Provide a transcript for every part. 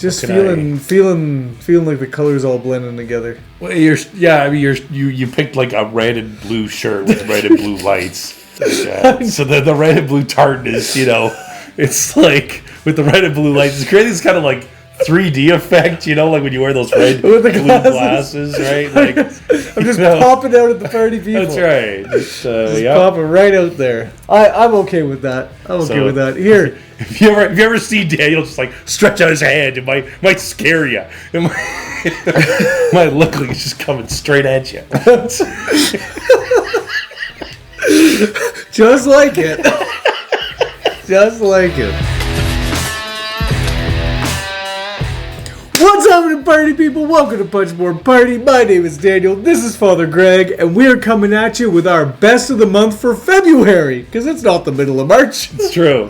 Just feeling like the colors all blending together. Well, you picked like a red and blue shirt with red and blue lights. So the red and blue tartan is, it's like with the red and blue lights, it's creating this kind of like 3D effect, like when you wear those red blue glasses, right? Like, I'm just popping out at the party people. That's right. Just popping right out there. I'm okay with that. With that. Here. If you ever see Daniel just like stretch out his hand, it might scare you. It might look like it's just coming straight at you. Just like it. Just like it. What's happening, party people? Welcome to Punchboard Party. My name is Daniel. This is Father Greg, and we are coming at you with our best of the month for February, because it's not the middle of March. It's true.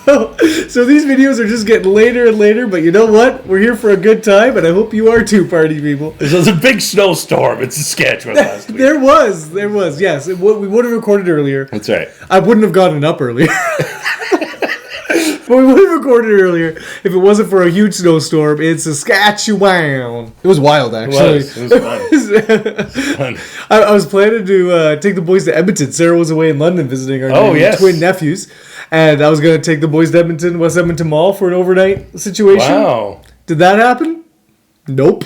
So these videos are just getting later and later, but you know what? We're here for a good time, and I hope you are too, party people. There was a big snowstorm in Saskatchewan last week. There was, yes. We would have recorded earlier. That's right. I wouldn't have gotten up earlier. But we would have recorded earlier if it wasn't for a huge snowstorm in Saskatchewan. It was wild, actually. It was fun. I was planning to take the boys to Edmonton. Sarah was away in London visiting our twin nephews. And I was going to take the boys to Edmonton, West Edmonton Mall for an overnight situation. Wow. Did that happen? Nope.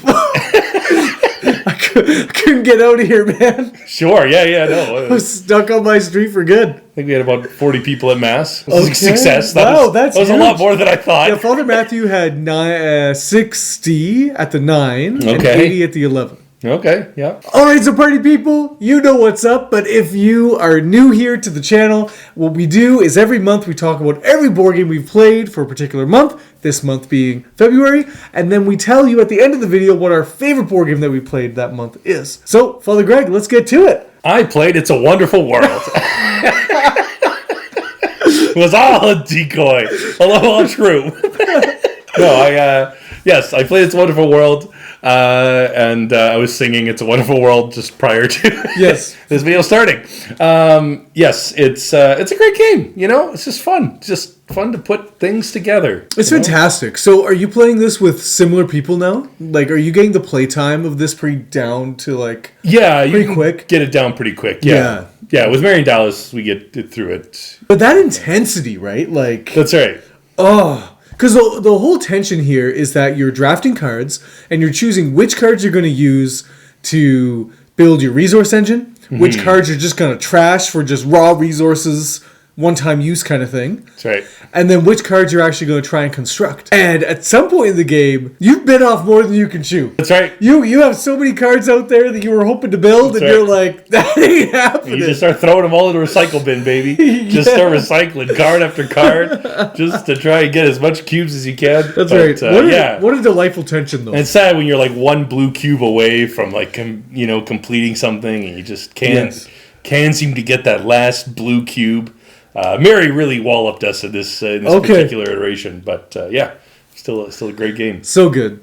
I couldn't get out of here, man. Sure, no. I was stuck on my street for good. I think we had about 40 people at Mass. Okay. Success. That was a lot more than I thought. Yeah, Father Matthew had 60 at the 9 and 80 at the 11. Okay, yeah. Alright, so party people, you know what's up, but if you are new here to the channel, what we do is every month we talk about every board game we've played for a particular month, this month being February, and then we tell you at the end of the video what our favorite board game that we played that month is. So, Father Greg, let's get to it. I played It's a Wonderful World. It was all a decoy. All true. I played It's a Wonderful World. And I was singing It's a Wonderful World just prior to this video starting. Yes, it's a great game. It's just fun. It's just fun to put things together. It's fantastic. So are you playing this with similar people now? Like, are you getting the playtime of this pretty down to pretty quick? Get it down pretty quick. Yeah. With Mary and Dallas, we get it through it. But that intensity, right? That's right. Oh. Because the whole tension here is that you're drafting cards and you're choosing which cards you're going to use to build your resource engine, which cards you're just going to trash for just raw resources, one-time use kind of thing. That's right. And then which cards you're actually going to try and construct. And at some point in the game, you've bit off more than you can chew. That's right. You have so many cards out there that you were hoping to build, you're like, that ain't happening. You just start throwing them all into a recycle bin, baby. Just start recycling card after card, just to try and get as much cubes as you can. That's right. What a delightful tension, though. And it's sad when you're like one blue cube away from completing something, and you just can't seem to get that last blue cube. Mary really walloped us in this particular iteration, but still a great game. So good.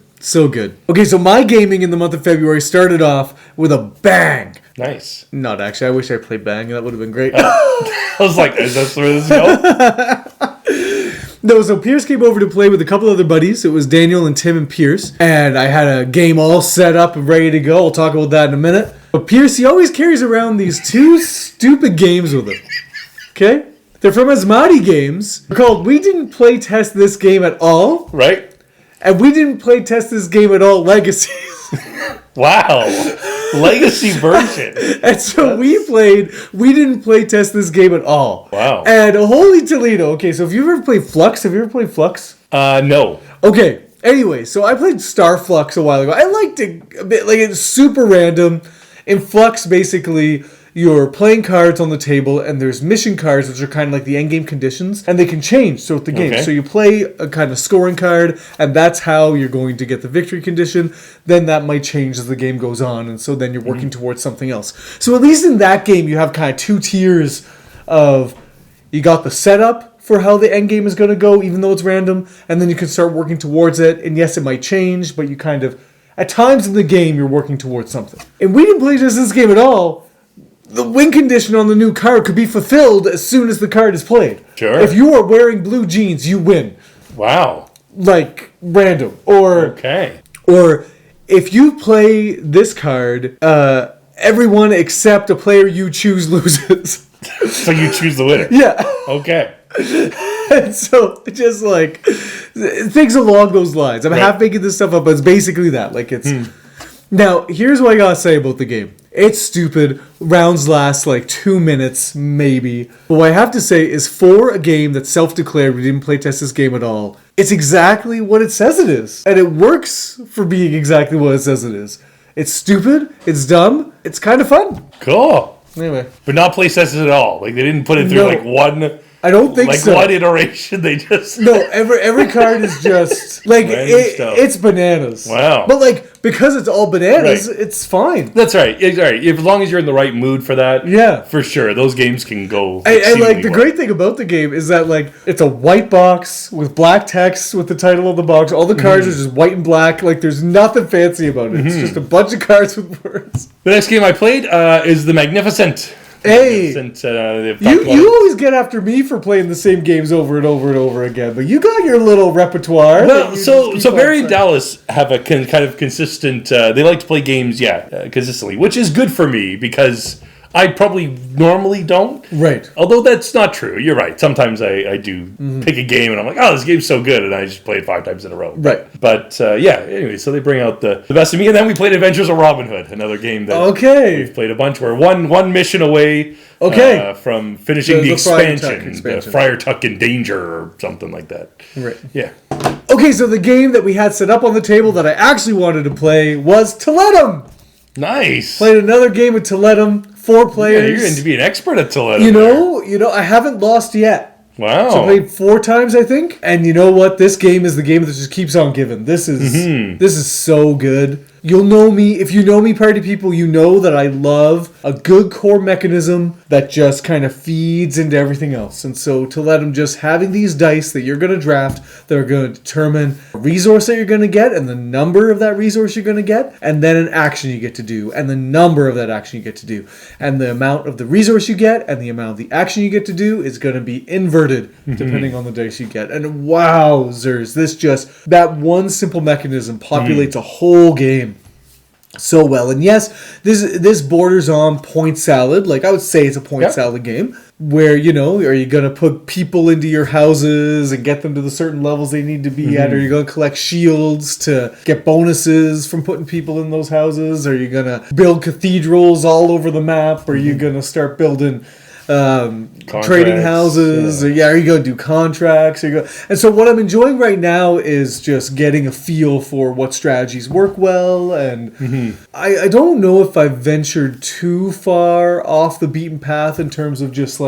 Okay, so my gaming in the month of February started off with a bang. Nice. Not actually. I wish I played bang. That would have been great. I was like, is that where this go? No, so Pierce came over to play with a couple other buddies. It was Daniel and Tim and Pierce. And I had a game all set up and ready to go. I'll talk about that in a minute. But Pierce, he always carries around these two stupid games with him. Okay? They're from Asmati Games. They're called We Didn't Play Test This Game at All. Right. And We Didn't Play Test This Game at All Legacies. Wow. Legacy version. And so we didn't play test this game at all. Wow. And holy Toledo. Okay, so if you've ever played Flux, have you ever played Flux? No. Okay. Anyway, so I played Star Flux a while ago. I liked it a bit. It's super random. In Flux, basically, you're playing cards on the table, and there's mission cards, which are kind of like the endgame conditions, and they can change throughout the game. Okay. So you play a kind of scoring card, and that's how you're going to get the victory condition. Then that might change as the game goes on, and so then you're working towards something else. So at least in that game, you have kind of two tiers of, you got the setup for how the end game is going to go, even though it's random, and then you can start working towards it, and yes, it might change, but you kind of, at times in the game, you're working towards something. And we didn't play this game at all. The win condition on the new card could be fulfilled as soon as the card is played. Sure. If you are wearing blue jeans, you win. Wow. like random, or if you play this card, everyone except a player you choose loses. So you choose the winner. Yeah. Okay. And so just like things along those lines. I'm half making this stuff up, but it's basically that. Like it's Now, here's what I gotta say about the game. It's stupid. Rounds last like 2 minutes, maybe. But what I have to say is, for a game that's self-declared, we didn't playtest this game at all, it's exactly what it says it is. And it works for being exactly what it says it is. It's stupid, it's dumb, it's kind of fun. Cool. Anyway. But not playtested at all. Like, they didn't put it through like one... I don't think so. Like one iteration, they just... No, every card is just... Like, it's bananas. Wow. But, like, because it's all bananas, it's fine. That's right. It's all right. As long as you're in the right mood for that, yeah, for sure. Those games can go... And like, the great thing about the game is that, like, it's a white box with black text with the title of the box. All the cards are just white and black. Like, there's nothing fancy about it. It's just a bunch of cards with words. The next game I played is The Magnificent. Hey, you always get after me for playing the same games over and over and over again, but you got your little repertoire. Well, so Barry and Dallas have a kind of consistent. They like to play games, consistently, which is good for me because I probably normally don't. Right. Although that's not true. You're right. Sometimes I do pick a game and I'm like, oh, this game's so good, and I just play it 5 times in a row. Right. But anyway, so they bring out the best of me, and then we played Adventures of Robin Hood, another game that we've played a bunch. We're one mission away from finishing the expansion, the Friar Tuck in Danger or something like that. Right. Yeah. Okay, so the game that we had set up on the table that I actually wanted to play was Tiletum. Nice. Played another game of Tiletum. 4 players. Yeah, you're going to be an expert at Tiletum. You know, I haven't lost yet. Wow. So I played 4 times, I think. And you know what? This game is the game that just keeps on giving. This is so good. You'll know me. If you know me, party people, you know that I love a good core mechanism that just kind of feeds into everything else. And so Tiletum, just having these dice that you're going to draft that are going to determine a resource that you're going to get and the number of that resource you're going to get, and then an action you get to do and the number of that action you get to do. And the amount of the resource you get and the amount of the action you get to do is going to be inverted depending on the dice you get. And wowzers, that one simple mechanism populates a whole game so well. And yes, this borders on point salad. Like, I would say it's a point salad game where, you know, are you going to put people into your houses and get them to the certain levels they need to be at? Are you going to collect shields to get bonuses from putting people in those houses? Are you going to build cathedrals all over the map? Are you going to start building trading houses? Are you going to do contracts? And so what I'm enjoying right now is just getting a feel for what strategies work well, and I don't know if I've ventured too far off the beaten path in terms of just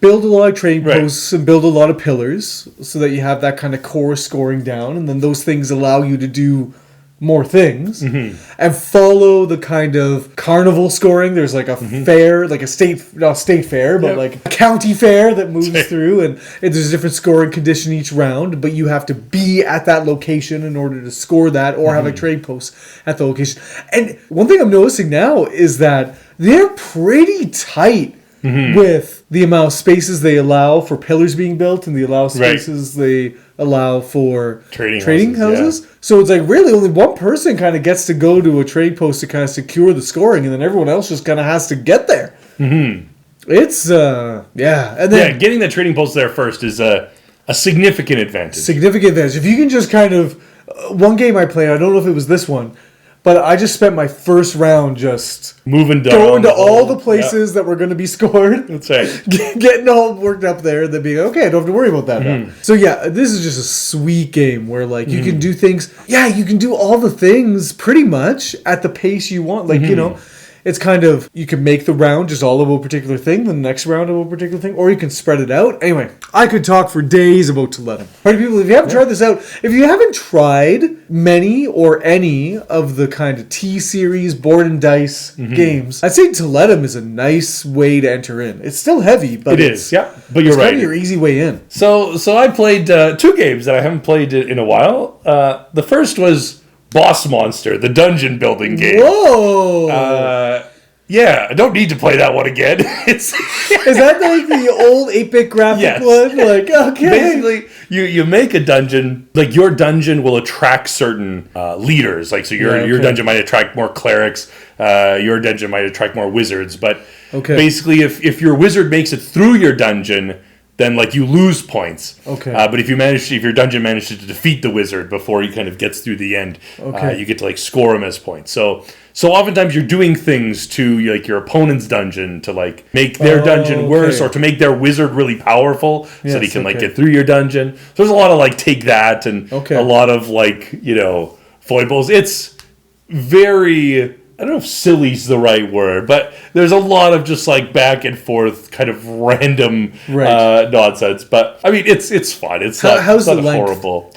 build a lot of trading posts and build a lot of pillars so that you have that kind of core scoring down, and then those things allow you to do more things and follow the kind of carnival scoring. There's like a fair, like not a state fair, but like a county fair that moves through, and there's a different scoring condition each round, but you have to be at that location in order to score that or have a trade post at the location. And one thing I'm noticing now is that they're pretty tight with the amount of spaces they allow for pillars being built and the amount of spaces they allow for trading houses. So it's like really only one person kind of gets to go to a trade post to kind of secure the scoring, and then everyone else just kind of has to get there. It's and then getting the trading post there first is a significant advantage. If you can just kind of one game I played, I don't know if it was this one, but I just spent my first round just moving down, going to all the places that were going to be scored. That's right. Getting all worked up there, and then being okay, I don't have to worry about that now. So this is just a sweet game where like you can do things. Yeah, you can do all the things pretty much at the pace you want. Like you know. It's kind of, you can make the round just all of a particular thing, the next round of a particular thing, or you can spread it out. Anyway, I could talk for days about Tiletum. Party people, if you haven't tried this out, if you haven't tried many or any of the kind of T-series board and dice games, I'd say Tiletum is a nice way to enter in. It's still heavy, but but you're right. Kind of your easy way in. So I played 2 games that I haven't played in a while. The first was Boss Monster, the dungeon building game. Whoa! Yeah, I don't need to play that one again. It's Is that like the old 8-bit graphic Yes. one? Like, okay. basically you make a dungeon. Like your dungeon will attract certain leaders. Like so, your dungeon might attract more clerics. Your dungeon might attract more wizards. But basically, if your wizard makes it through your dungeon, then like you lose points. But if your dungeon manages to defeat the wizard before he kind of gets through the end, you get to like score him as points. So oftentimes you're doing things to like your opponent's dungeon to like make their dungeon worse or to make their wizard really powerful so that he can like get through your dungeon. So there's a lot of like take that and a lot of like, foibles. It's very, I don't know if silly's the right word, but there's a lot of just like back and forth kind of random nonsense. But I mean, it's fun. It's not horrible.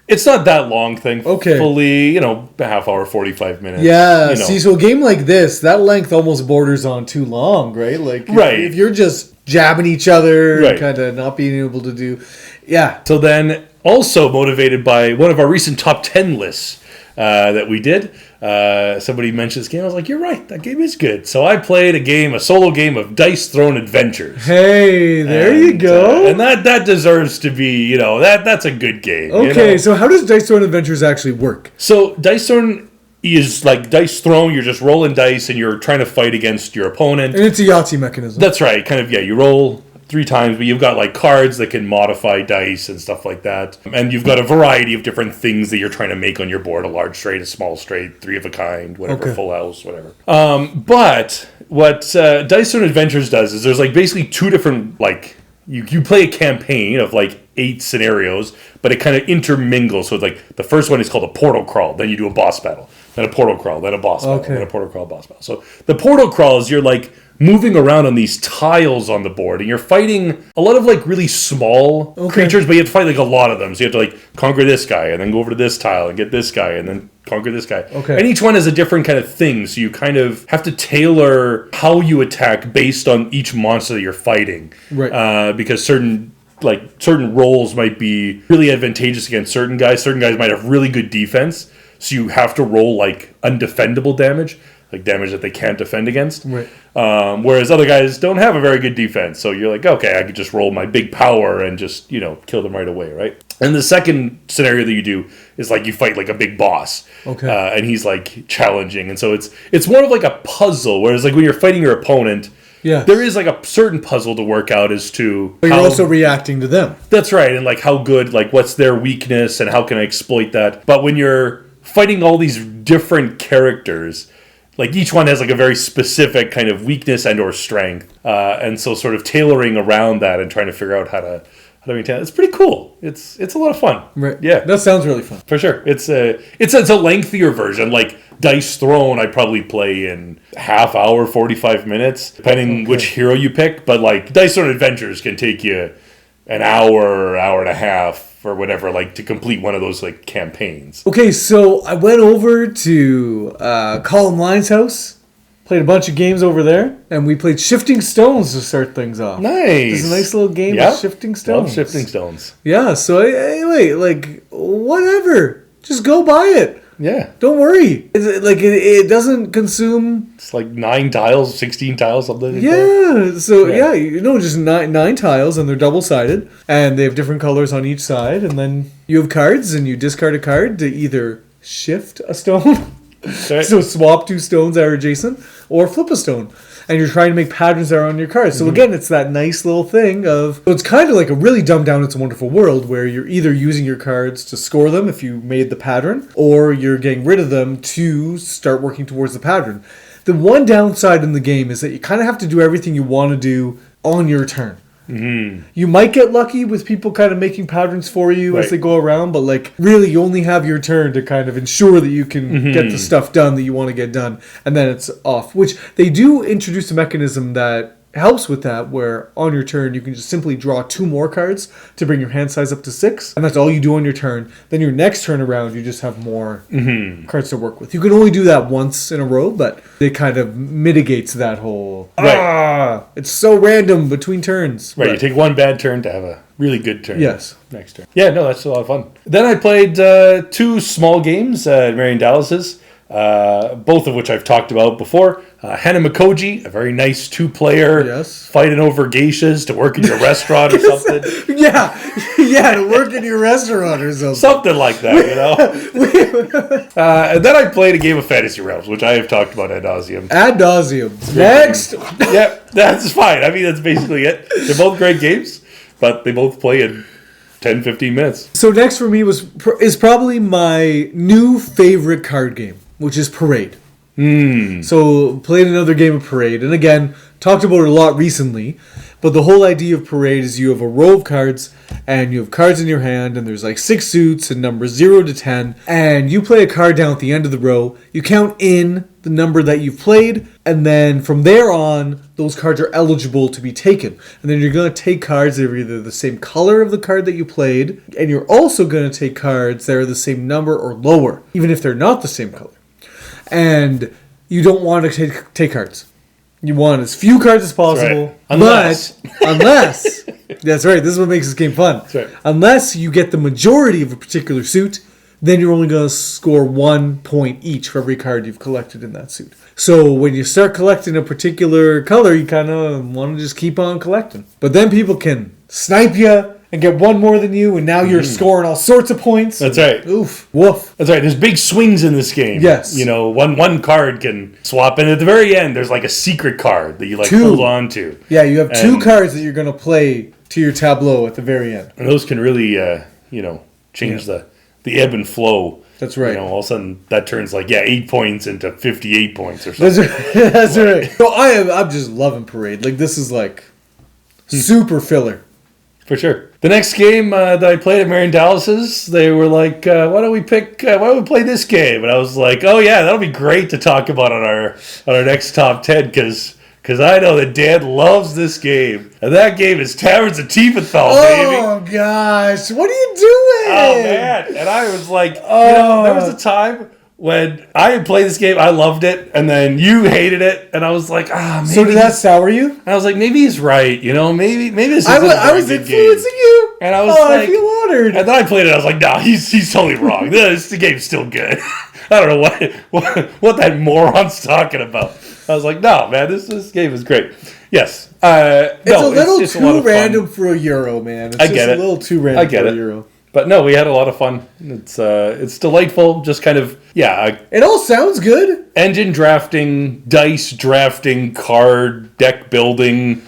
It's not that long, thankfully. Half hour, 45 minutes. Yeah, see, so a game like this, that length almost borders on too long, right? Like, if you're just jabbing each other and kind of not being able to do... Yeah. So then, also motivated by one of our recent top 10 lists that we did, somebody mentioned this game. I was like, you're right, that game is good. So I played a solo game of Dice Throne Adventures. Hey, there you go. And that deserves to be, that's a good game. Okay, so how does Dice Throne Adventures actually work? So Dice Throne is like Dice Throne. You're just rolling dice and you're trying to fight against your opponent. And it's a Yahtzee mechanism. That's right. Kind of, you roll 3 times, but you've got like cards that can modify dice and stuff like that. And you've got a variety of different things that you're trying to make on your board: a large straight, a small straight, 3 of a kind, whatever, full house, whatever. But what Dice Throne Adventures does is there's like basically 2 different, like, you play a campaign of like 8 scenarios, but it kind of intermingles. So it's like the first one is called a portal crawl, then you do a boss battle, then a portal crawl, then a boss battle, then a portal crawl, boss battle. So the portal crawl is you're like moving around on these tiles on the board, and you're fighting a lot of like really small creatures, but you have to fight like a lot of them. So you have to like conquer this guy, and then go over to this tile and get this guy, and then conquer this guy. And each one has a different kind of thing, so you kind of have to tailor how you attack based on each monster that you're fighting. Because certain rolls might be really advantageous against certain guys. Certain guys might have really good defense, so you have to roll like undefendable damage, like damage that they can't defend against. Whereas other guys don't have a very good defense, so you're like, okay, I could just roll my big power and just, kill them right away, right? And the second scenario that you do is like you fight like a big boss, and he's like challenging, and so it's more of like a puzzle. Whereas like when you're fighting your opponent, there is like a certain puzzle to work out as to. But you're also reacting to them. That's right, and like how good, like what's their weakness, and how can I exploit that? But when you're fighting all these different characters, like each one has like a very specific kind of weakness and or strength, and so sort of tailoring around that and trying to figure out how to maintain it. It's pretty cool. It's a lot of fun. Right. Yeah. That sounds really fun. For sure. It's a lengthier version. Like Dice Throne, I probably play in half hour, 45 minutes, depending which hero you pick. But like Dice Throne Adventures can take you an hour and a half or whatever, like to complete one of those like campaigns. Okay, so I went over to Colin Lyon's house, played a bunch of games over there, and we played Shifting Stones to start things off. Nice. It's a nice little game of Shifting Stones. Love Shifting Stones. Yeah, so anyway, like, whatever. Just go buy it. Yeah. Don't worry. It doesn't consume... It's like 9 tiles, 16 tiles, something like that. Yeah. So, just nine tiles, and they're double-sided, and they have different colors on each side, and then you have cards, and you discard a card to either shift a stone, so swap 2 stones that are adjacent, or flip a stone. And you're trying to make patterns that are on your cards. So again, it's that nice little thing of... So it's kind of like a really dumbed down It's a Wonderful World, where you're either using your cards to score them if you made the pattern, or you're getting rid of them to start working towards the pattern. The one downside in the game is that you kind of have to do everything you want to do on your turn. You might get lucky with people kind of making patterns for you as they go around, but like really you only have your turn to kind of ensure that you can get the stuff done that you want to get done, and then it's off. Which they do introduce a mechanism that helps with that, where on your turn you can just simply draw 2 more cards to bring your hand size up to 6, and that's all you do on your turn. Then your next turn around you just have more cards to work with. You can only do that once in a row, but it kind of mitigates that whole it's so random between turns. Right, you take one bad turn to have a really good turn. Yes. Next turn. Yeah, no, that's a lot of fun. Then I played 2 small games at Marion Dallas's. both of which I've talked about before. Hanamakoji, a very nice 2-player, fighting over geishas to work in your restaurant or something. Yeah, to work in your restaurant or something. Something like that, you know? And then I played a game of Fantasy Realms, which I have talked about ad nauseum. Next! Yeah, that's fine. I mean, that's basically it. They're both great games, but they both play in 10, 15 minutes. So next for me is probably my new favorite card game, which is Parade. So played another game of Parade, and again, talked about it a lot recently, but the whole idea of Parade is you have a row of cards, and you have cards in your hand, and there's like 6 suits and numbers 0 to 10, and you play a card down at the end of the row, you count in the number that you've played, and then from there on, those cards are eligible to be taken. And then you're going to take cards that are either the same color of the card that you played, and you're also going to take cards that are the same number or lower, even if they're not the same color. And you don't want to take cards. You want as few cards as possible. Right. Unless that's right, this is what makes this game fun. That's right. Unless you get the majority of a particular suit, then you're only going to score 1 point each for every card you've collected in that suit. So when you start collecting a particular color, you kind of want to just keep on collecting. But then people can snipe you and get one more than you, and now you're scoring all sorts of points. That's right. Oof. Woof. That's right. There's big swings in this game. Yes. You know, one card can swap, and at the very end, there's like a secret card that you like hold on to. Yeah, you have 2 cards that you're going to play to your tableau at the very end. And those can really, change the ebb and flow. That's right. You know, all of a sudden that turns 8 points into 58 points or something. That's right. So I'm just loving Parade. Like, this is like super filler. For sure. The next game that I played at Marion Dallas's, they were like, why don't we play this game? And I was like, oh yeah, that'll be great to talk about on our next top 10 because I know that Dan loves this game. And that game is Taverns of Tiefenthal, baby. Oh gosh, what are you doing? Oh man. And I was like, there was a time when I had played this game, I loved it, and then you hated it, and I was like, maybe. So did that sour you? And I was like, maybe he's right, maybe this is I was influencing you. And I was I feel honored. And then I played it, I was like, nah, he's totally wrong. The game's still good. I don't know what that moron's talking about. I was like, no, man, this game is great. Yes. It's a little too random for a Euro, man. I get it. A little too random for a Euro. But no, we had a lot of fun. It's delightful. Just kind of, it all sounds good. Engine drafting, dice drafting, card, deck building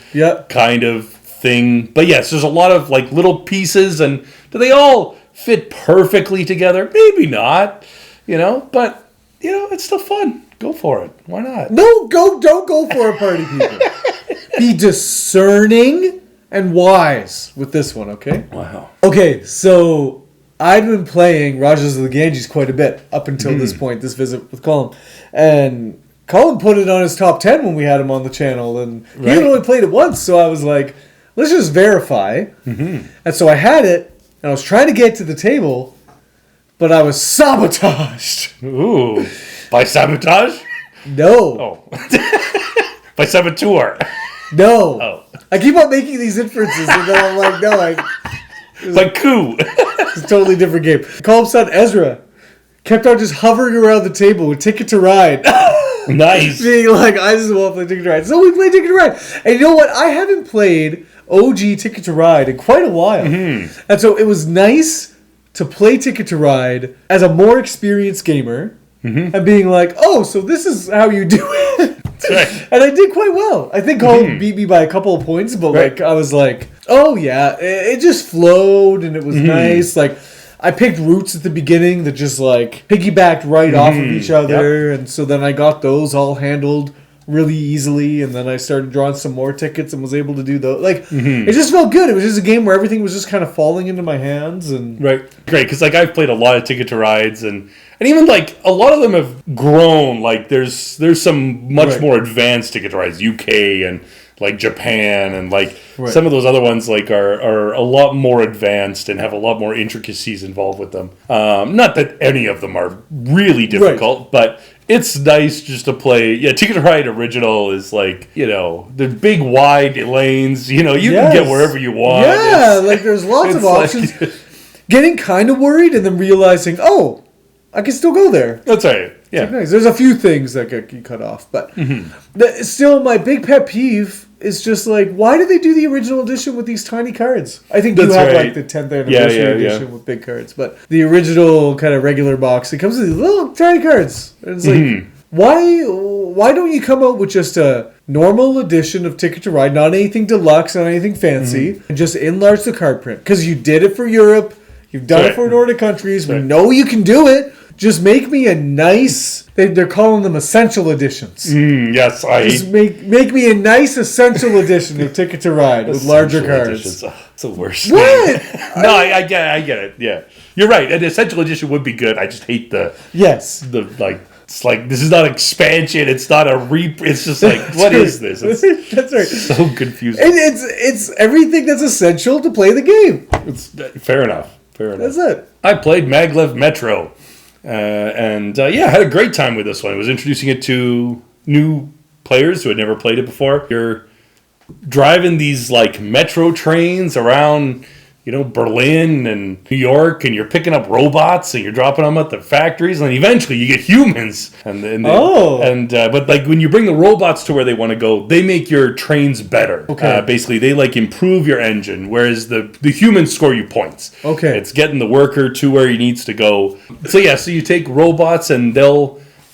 kind of thing. But yes, there's a lot of little pieces, and do they all fit perfectly together? Maybe not, but, it's still fun. Go for it. Why not? No, don't go for it, party people. Be discerning and wise with this one, okay? Wow. Okay, so I've been playing Rajas of the Ganges quite a bit up until this point, this visit with Colin. And Colin put it on his top 10 when we had him on the channel. And he had only played it once, so I was like, let's just verify. And so I had it, and I was trying to get to the table, but I was sabotaged. Ooh. By sabotage? No. Oh. By saboteur? No. Oh. I keep on making these inferences, and then I'm like, no, Like coup. It's a totally different game. Colum's son Ezra kept on just hovering around the table with Ticket to Ride. Nice. Being like, I just want to play Ticket to Ride. So we played Ticket to Ride. And you know what? I haven't played OG Ticket to Ride in quite a while. And so it was nice to play Ticket to Ride as a more experienced gamer and being like, oh, so this is how you do it. Right. And I did quite well. I think Colin beat me by a couple of points, but I was like, oh yeah, it just flowed and it was nice. Like, I picked routes at the beginning that just piggybacked right off of each other, and so then I got those all handled really easily, and then I started drawing some more tickets and was able to do those. It just felt good. It was just a game where everything was just kind of falling into my hands. And great, because I've played a lot of Ticket to Rides, and even a lot of them have grown. There's some much more advanced Ticket to Rides, UK and Japan, and some of those other ones are a lot more advanced and have a lot more intricacies involved with them. Not that any of them are really difficult, but it's nice just to play. Yeah, Ticket to Ride original is the big wide lanes. You can get wherever you want. Yeah, there's lots of options. Getting kind of worried and then realizing, oh, I can still go there. That's right. Yeah. It's nice. There's a few things that get cut off, but still, my big pet peeve is just like, why did they do the original edition with these tiny cards? I think you have like the 10th anniversary edition with big cards, but the original kind of regular box, it comes with these little tiny cards. And it's like, why don't you come out with just a normal edition of Ticket to Ride, not anything deluxe, not anything fancy, and just enlarge the card print? Because you did it for Europe, you've done it for Nordic countries, we know you can do it. Just make me a nice... They're calling them essential editions. Yes, Just make me a nice essential edition of Ticket to Ride with larger cards. It's the worst. What? No, I get it. Yeah, you're right. An essential edition would be good. I just hate Yes. It's like, this is not expansion. It's not a It's just like, what is this? That's right. So confusing. And it's everything that's essential to play the game. It's fair enough. That's it. I played Maglev Metro. And I had a great time with this one. I was introducing it to new players who had never played it before. You're driving these like metro trains around, Berlin and New York, and you're picking up robots and you're dropping them at the factories, and then eventually you get humans. But like when you bring the robots to where they want to go, they make your trains better. Okay. Basically, they like improve your engine, whereas the humans score you points. Okay. It's getting the worker to where he needs to go. So you take robots, and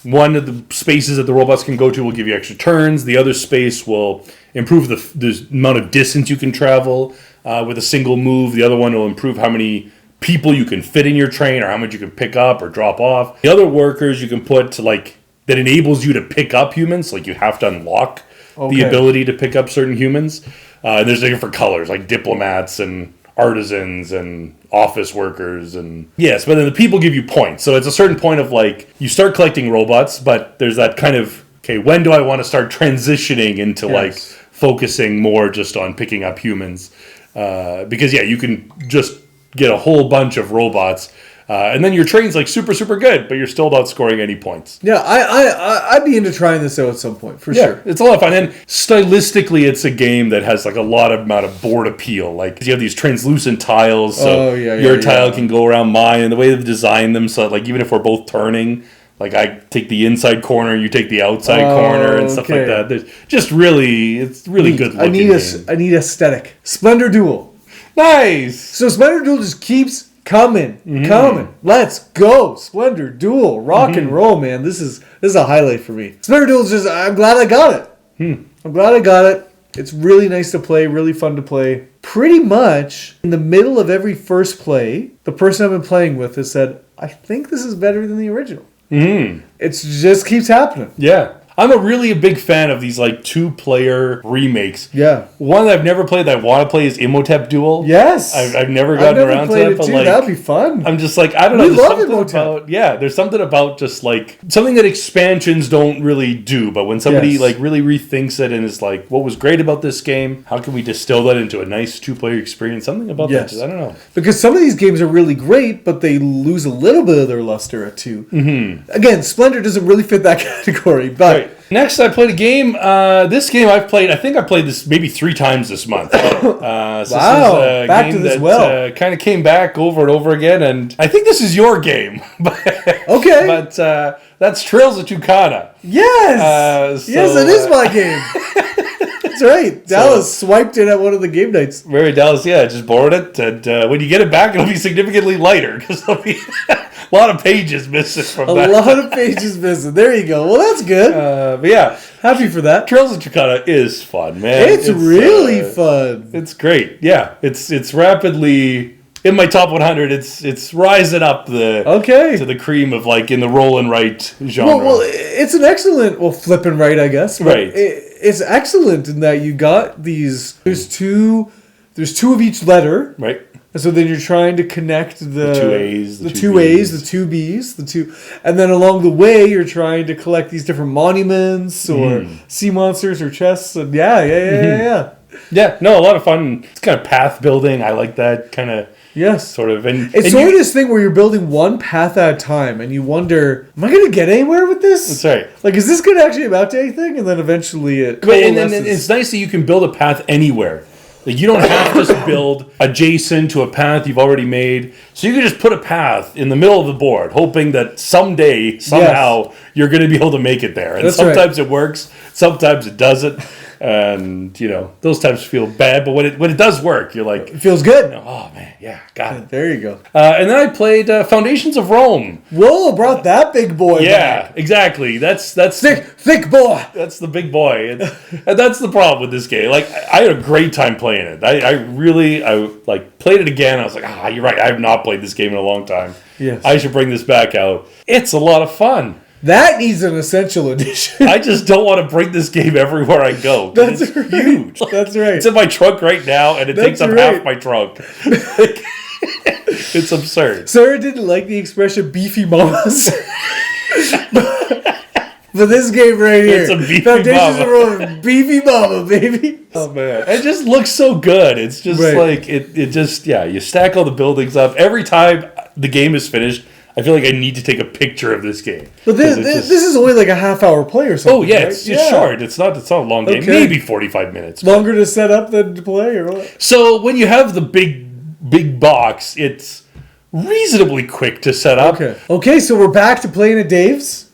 one of the spaces that the robots can go to will give you extra turns. The other space will improve the amount of distance you can travel with a single move. The other one will improve how many people you can fit in your train, or how much you can pick up or drop off. The other workers you can put to that enables you to pick up humans. Like you have to unlock the ability to pick up certain humans. And there's different colors, like diplomats and artisans and office workers, and but then the people give you points. So it's a certain point of you start collecting robots, but there's that kind of, when do I want to start transitioning into focusing more just on picking up humans? Because you can just get a whole bunch of robots, and then your train's super, super good, but you're still not scoring any points. Yeah, I'd be into trying this out at some point, for sure. It's a lot of fun, and stylistically, it's a game that has a lot of amount of board appeal. You have these translucent tiles, so your tile can go around mine, and the way they've designed them, so even if we're both turning, I take the inside corner, you take the outside corner, and stuff like that. There's just it's really good looking. I need aesthetic. Splendor Duel. Nice. So Splendor Duel just keeps coming. Let's go. Splendor Duel. Rock and roll, man. This is a highlight for me. Splendor Duel is just, I'm glad I got it. I'm glad I got it. It's really nice to play, really fun to play. Pretty much in the middle of every first play, the person I've been playing with has said, I think this is better than the original. It just keeps happening. Yeah. I'm a big fan of these 2-player remakes. Yeah. One that I've never played that I want to play is Imhotep Duel. Yes. I've never gotten around to that, but that'd be fun. I'm just I don't know. We love Imhotep. There's something about just something that expansions don't really do, but when somebody really rethinks it and is what was great about this game? How can we distill that into a nice 2-player experience? Something about that. I don't know. Because some of these games are really great, but they lose a little bit of their luster at 2. Again, Splendor doesn't really fit that category, but. Right. Next, I played a game. This game I think I played this maybe 3 times this month. So wow, this is a back game to this that kind of came back over and over again, and I think this is your game. Okay. But that's Trails of Tucana. Yes! Yes, it is my game. That's right. Dallas swiped it at one of the game nights. Very Dallas, just borrowed it, and when you get it back, it'll be significantly lighter, because there'll be a lot of pages missing from that. A lot of pages missing. There you go. Well, that's good. But happy for that. Trails of Tucana is fun, man. It's really fun. It's great. Yeah, it's rapidly in my top 100. It's rising up to the cream of in the roll and write genre. Well, it's an excellent flipping right, I guess. Right. It's excellent in that you got these. There's two of each letter. Right. And so then you're trying to connect the 2 A's, the 2 A's, the 2 B's, and then along the way you're trying to collect these different monuments or sea monsters or chests. And yeah. No, a lot of fun. It's kind of path building. I like that kind of. Yes. Sort of. And it's sort of this thing where you're building one path at a time and you wonder, am I going to get anywhere with this? That's right. Is this going to actually amount to anything? And then eventually it coalesces. And it's nice that you can build a path anywhere. Like, you don't have to build adjacent to a path you've already made. So you can just put a path in the middle of the board, hoping that someday, somehow, you're going to be able to make it there. And sometimes it works, sometimes it doesn't. And, those times feel bad. But when it does work, you're like... It feels good. Oh, man, yeah, got it. There you go. And then I played Foundations of Rome. Whoa, brought that big boy back. Yeah, exactly. That's thick boy. That's the big boy. And that's the problem with this game. Like, I had a great time playing it. I really played it again. I was like, you're right. I have not played this game in a long time. Yes. I should bring this back out. It's a lot of fun. That needs an essential edition. I just don't want to bring this game everywhere I go. That's it's right. huge. That's right. It's in my trunk right now, and it takes up half my trunk. It's absurd. Sarah didn't like the expression beefy mamas. But this game right here, it's a beefy Foundations mama. of beefy mama, baby. Oh man, it just looks so good. It's just like it just you stack all the buildings up. Every time the game is finished, I feel like I need to take a picture of this game. But this is only like a half-hour play or something. Oh yeah, right? it's short. It's not a long game. Okay. Maybe 45 minutes. Longer to set up than to play, or what? So when you have the big box, it's reasonably quick to set up. Okay. So we're back to playing at Dave's.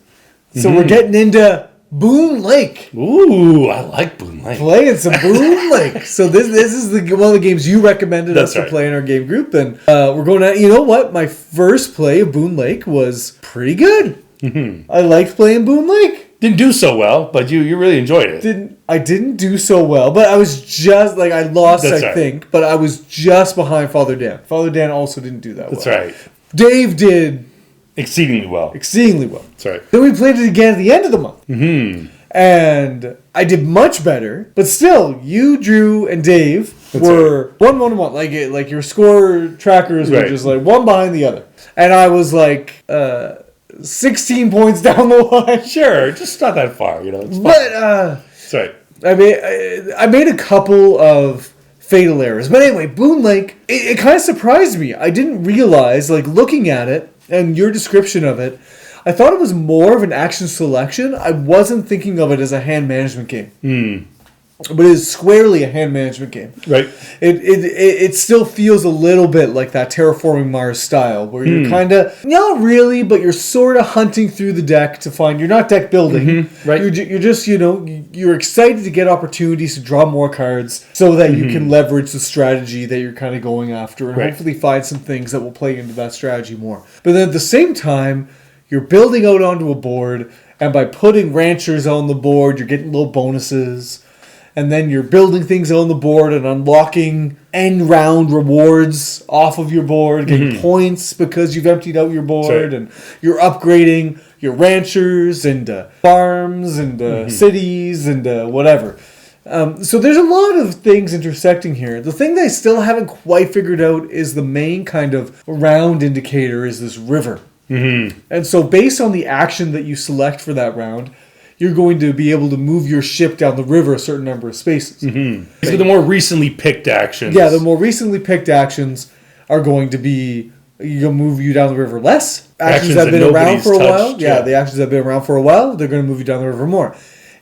So we're getting into Boon Lake. Ooh, I like Boon Lake. Playing some Boon Lake. So this is one of the games you recommended us to play in our game group, and we're going to. You know what? My first play of Boon Lake was pretty good. I liked playing Boon Lake. Didn't do so well, but you really enjoyed it. I didn't do so well, but I was just like I lost. I think, but I was just behind Father Dan. Father Dan also didn't do that well. That's right. Dave did. Exceedingly well. That's right. Then we played it again at the end of the month. And I did much better. But still, you, Drew, and Dave were 1-1-1. Like your score trackers were just like one behind the other. And I was like 16 points down the line. Sure, just not that far, It's fine. But that's right. I made a couple of fatal errors. But anyway, Boon Lake, it kind of surprised me. I didn't realize, like looking at it, and your description of it, I thought it was more of an action selection. I wasn't thinking of it as a hand management game. But it is squarely a hand management game. Right. It still feels a little bit like that Terraforming Mars style, where you're kind of, not really, but you're sort of hunting through the deck to find, you're not deck building. Right. You're just, you're excited to get opportunities to draw more cards so that you can leverage the strategy that you're kind of going after and hopefully find some things that will play into that strategy more. But then at the same time, you're building out onto a board, and by putting ranchers on the board, you're getting little bonuses. And then you're building things on the board and unlocking end round rewards off of your board, getting points because you've emptied out your board, and you're upgrading your ranchers and farms and cities and whatever. So there's a lot of things intersecting here. The thing that I still haven't quite figured out is the main kind of round indicator is this river. And so based on the action that you select for that round, you're going to be able to move your ship down the river a certain number of spaces. So the more recently picked actions. Yeah, the more recently picked actions are going to be, you'll move you down the river less. Actions that have been around for a while. Yeah, the actions that have been around for a while, they're going to move you down the river more.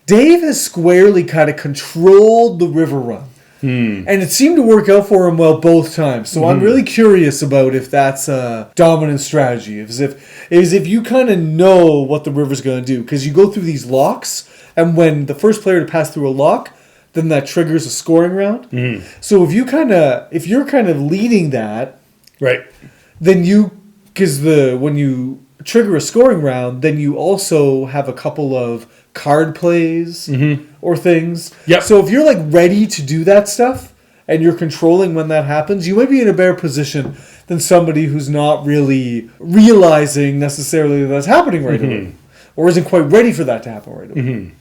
Dave has squarely kind of controlled the river run. And it seemed to work out for him well both times. So I'm really curious about if that's a dominant strategy. Is if you kind of know what the river's going to do. Because you go through these locks, and when the first player to pass through a lock, then that triggers a scoring round. So if you're kind of leading that, right, then when you trigger a scoring round, then you also have a couple of card plays or things. Yep. So if you're like ready to do that stuff and you're controlling when that happens, you might be in a better position than somebody who's not really realizing necessarily that's happening right away, or isn't quite ready for that to happen right away.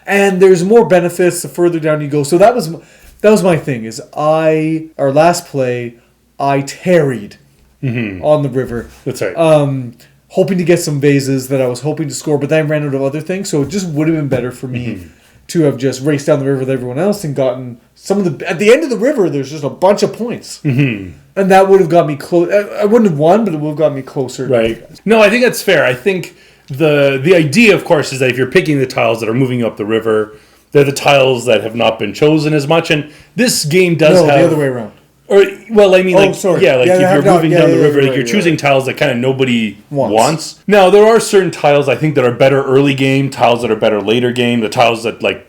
And there's more benefits the further down you go. So that was my thing. Is our last play, I tarried on the river. That's right. Hoping to get some vases that I was hoping to score, but then I ran out of other things, so it just would have been better for me to have just raced down the river with everyone else and gotten some of the... At the end of the river, there's just a bunch of points. And that would have got me close. I wouldn't have won, but it would have got me closer. Right. No, I think that's fair. I think the idea, of course, is that if you're picking the tiles that are moving up the river, they're the tiles that have not been chosen as much. And this game does have... the other way around. Or, well, I mean, like, sorry. yeah, like if you're moving down the river, like right, you're choosing tiles that kind of nobody Wants. wants. Now, there are certain tiles I think that are better early game, tiles that are better later game, the tiles that, like,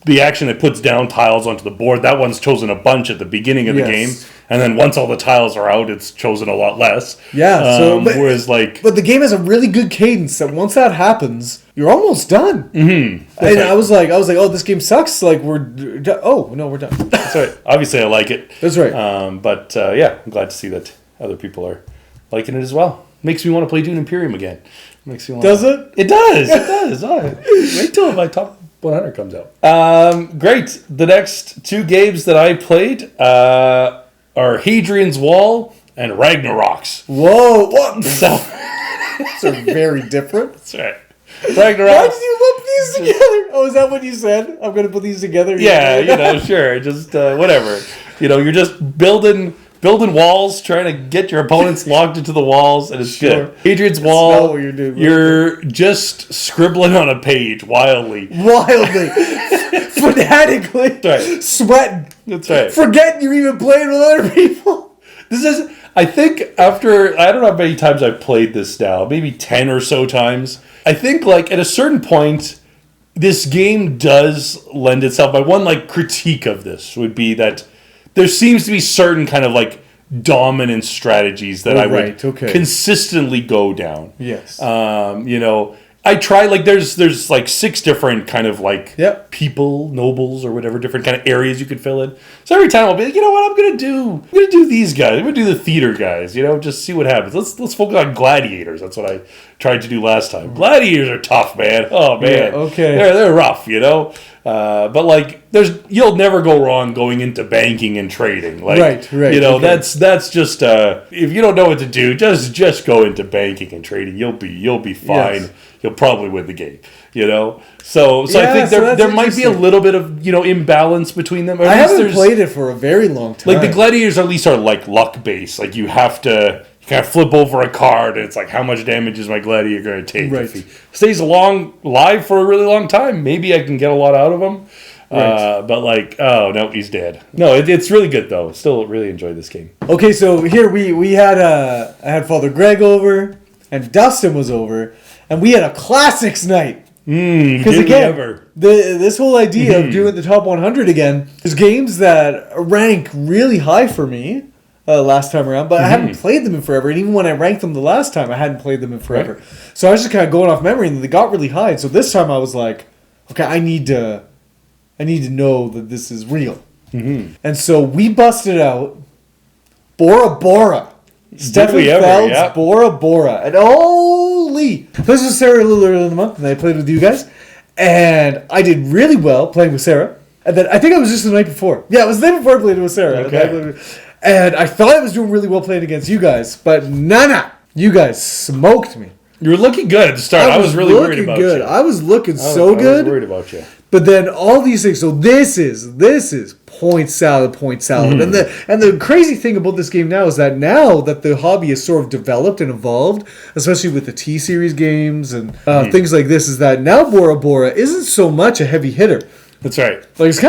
the action that puts down tiles onto the board, that one's chosen a bunch at the beginning of the game, and then once all the tiles are out, it's chosen a lot less. Yeah, whereas, like... But the game has a really good cadence that once that happens, you're almost done. Mm-hmm. And right. I was like, oh, this game sucks. Like, we're done. That's right. Obviously, I like it. That's right. But yeah, I'm glad to see that other people are liking it as well. Makes me want to play Dune Imperium again. Makes me want. Does it? It does. It does. Wait till my top 100 comes out. Great. The next two games that I played are Hadrian's Wall and Ragnaroks. Whoa! What? So, those are very different. That's right. Ragnaroks. Why did you lump these together? Oh, is that what you said? I'm going to put these together? Yeah, sure. Just whatever. You're just building walls, trying to get your opponents locked into the walls, and it's good. Hadrian's Wall, not what you're doing. You're just scribbling on a page wildly. Fanatically. That's right. Sweating. That's right. Forgetting you're even playing with other people. This is, I think, after, I don't know how many times I've played this now, maybe 10 or so times. I think, like, at a certain point, this game does lend itself, my one, like, critique of this would be that there seems to be certain kind of, like, dominant strategies that I would consistently go down. Yes. I try, like, there's like 6 different kind of, like, people, nobles, or whatever, different kind of areas you could fill in. So every time I'll be like, you know what, I'm gonna do these guys. I'm gonna do the theater guys, just see what happens. Let's focus on gladiators. That's what I tried to do last time. Gladiators are tough, man. Oh, man. Yeah, okay. They're rough, but, like, you'll never go wrong going into banking and trading. Like, right. That's just, if you don't know what to do, just go into banking and trading. You'll be fine. Yes. You'll probably win the game, So I think there might be a little bit of, imbalance between them. I haven't played it for a very long time. Like, the gladiators at least are, like, luck-based. Like, you have to kind of flip over a card, and it's like, how much damage is my gladiator going to take? Right. If he stays alive for a really long time, maybe I can get a lot out of him. Right. But, like, oh, no, he's dead. No, it's really good, though. Still really enjoyed this game. Okay, so here we had I had Father Greg over, and Dustin was over, and we had a classics night. Because again, this whole idea of doing the top 100 again is games that rank really high for me last time around, but I hadn't played them in forever. And even when I ranked them the last time, I hadn't played them in forever. Right. So I was just kind of going off memory, and they got really high. And so this time I was like, okay, I need to know that this is real. Mm-hmm. And so we busted out Bora Bora. Stefan Feld's Bora Bora. And holy! This was Sarah a little earlier in the month, and I played with you guys. And I did really well playing with Sarah. And then I think it was just the night before. Yeah, it was the night before I played with Sarah. Okay. And I thought I was doing really well playing against you guys, but nah. You guys smoked me. You were looking good at the start. I was really worried about you. I was looking so good. I was worried about you. But then all these things. So this is point salad. Mm-hmm. And the crazy thing about this game now is that now that the hobby is sort of developed and evolved, especially with the T-Series games and things like this, is that now Bora Bora isn't so much a heavy hitter. That's right. Like it's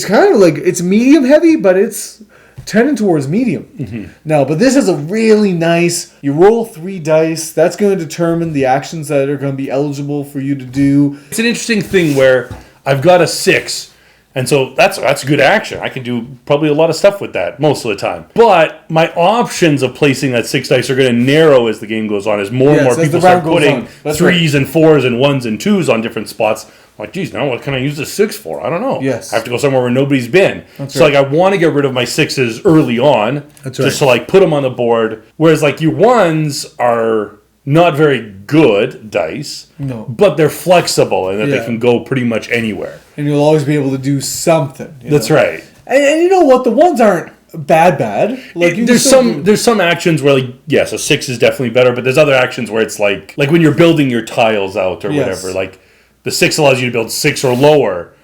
kind of like it's medium heavy, but it's tending towards medium. Mm-hmm. Now, but this is a really nice, you roll 3 dice, that's going to determine the actions that are going to be eligible for you to do. It's an interesting thing where I've got a 6, and so that's good action. I can do probably a lot of stuff with that most of the time. But my options of placing that 6 dice are going to narrow as the game goes on, as more and more people start putting 3s and 4s and 1s and 2s on different spots. I'm like, geez, now what can I use the 6 for? I don't know. Yes. I have to go somewhere where nobody's been. That's so, right. Like, I want to get rid of my 6s early on. That's just to, like, put them on the board. Whereas, like, your 1s are not very good dice. No. But they're flexible and that they can go pretty much anywhere. And you'll always be able to do something. That's right. And you know what? The 1s aren't bad. Like there's some actions where, like, yes, a 6 is definitely better, but there's other actions where it's like when you're building your tiles out or whatever, like, the 6 allows you to build 6 or lower,